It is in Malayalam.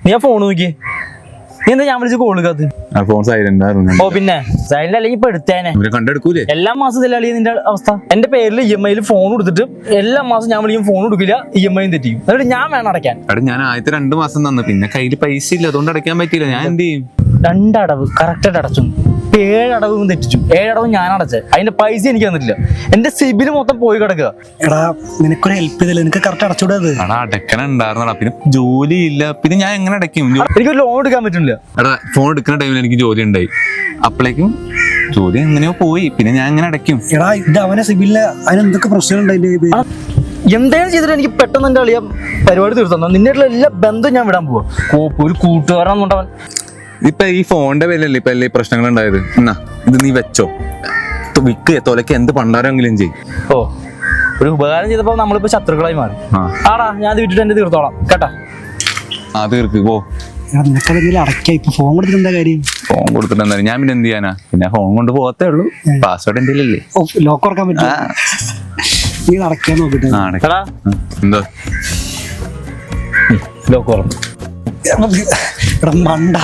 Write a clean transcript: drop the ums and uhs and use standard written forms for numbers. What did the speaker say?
നീ ആ ഫോൺ നോക്കി. നീ എന്താ ഞാൻ വിളിച്ച് കോൾ എടുക്കാത്ത? ഫോൺ സൈലന്റ് ആയിരുന്നു. ഓ പിന്നെ സൈലന്റ് അല്ലെങ്കിൽ ഇപ്പൊ എടുത്തേനെ. കണ്ടെടുക്കൂലേ? എല്ലാ മാസം ഇതല്ലേ നിന്റെ അവസ്ഥ? എന്റെ പേരിൽ EMI ഫോൺ കൊടുത്തിട്ട് എല്ലാ മാസം ഞാൻ വിളിക്കും, ഫോൺ കൊടുക്കില്ല, EMI തെറ്റിക്കും. എന്നിട്ട് ഞാൻ വേണം അടയ്ക്കാൻ. എടാ ഞാൻ ആദ്യത്തെ 2 മാസം തന്നു, പിന്നെ കയ്യിൽ പൈസ ഇല്ല, അതുകൊണ്ട് അടയ്ക്കാൻ പറ്റിയില്ല. ഞാൻ എന്ത് ചെയ്യും? 2 അടവ് കറക്റ്റായിട്ട് അടച്ചു. 7 അടവും തെറ്റിച്ചു. 7 അടവും ഞാൻ അടച്ചത്. അതിന്റെ പൈസ എനിക്ക് തന്നിട്ടില്ല. എന്റെ സിബില് മൊത്തം പോയി കിടക്കുക. എടാ നിനക്കൊരു ഹെൽപ്പ് ചെയ്തില്ല, നിനക്ക് കറക്റ്റ് അടച്ചുകൂടാത്. എടാ അടയ്ക്കണ ഉണ്ടായിരുന്നടാ, പിന്നെ ജോലി ഇല്ല, പിന്നെ ഞാൻ എങ്ങനെ അടയ്ക്കും? എനിക്കൊരു ലോൺ എടുക്കാൻ പറ്റില്ല. എടാ ഫോൺ എടുക്കുന്ന ടൈമിൽ എനിക്ക് ജോലി ഉണ്ടായി, അപ്പോഴേക്കും ജോലി എങ്ങനെയോ പോയി, പിന്നെ ഞാൻ എങ്ങനെ അടയ്ക്കും? എടാ ഇത് അവനെ സിബിലിന് അതിന് എന്തൊക്കെ പ്രശ്നങ്ങളുണ്ട് അതിന്റെ? എന്തെങ്കിലും ചെയ്തിട്ട് എനിക്ക് പെട്ടെന്ന് എന്റെ അളിയ പരിപാടി തീർത്തന്നു. നിന്നായിട്ടുള്ള എല്ലാ ബന്ധവും ഞാൻ വിടാൻ പോവാ. ഒരു കൂട്ടുകാരൻ ഇപ്പൊ ഈ ഫോണിന്റെ പേരിലല്ലേ ഇപ്പൊ എല്ലാ പ്രശ്നങ്ങൾ ഉണ്ടായത്. എന്നാ ഇത് നീ വെച്ചോ, വിക്ക് തൊലക്ക് എന്ത് പണ്ടാരെങ്കിലും ചെയ്യും. ഓ ഒരു ഉപകാരം ചെയ്തപ്പോ നമ്മളിപ്പോ ശത്രുക്കളായി മാറി. ആടാ ഞാൻ അത് വിട്ടിട്ട് എന്റെ തീർത്തോളാം കേട്ടാ. തീർക്ക് പോ. നിനക്കതെങ്കിലും അടയ്ക്കാം. ഇപ്പൊ ഫോൺ കൊടുത്തിട്ട് എന്താ കാര്യം? ഫോൺ കൊടുത്തിട്ട് എന്താ, ഞാൻ പിന്നെ എന്ത് ചെയ്യാനാ? പിന്നെ ഫോൺ കൊണ്ട് പോകത്തേ ഉള്ളൂ. പാസ്വേഡ് എന്തെങ്കിലല്ലേ? ലോക്ക് ഓർക്കാൻ പറ്റും. നീ അടയ്ക്കാൻ നോക്കിട്ട് എന്താ ലോക്ക് ഓർമ്മ എടാ മണ്ട.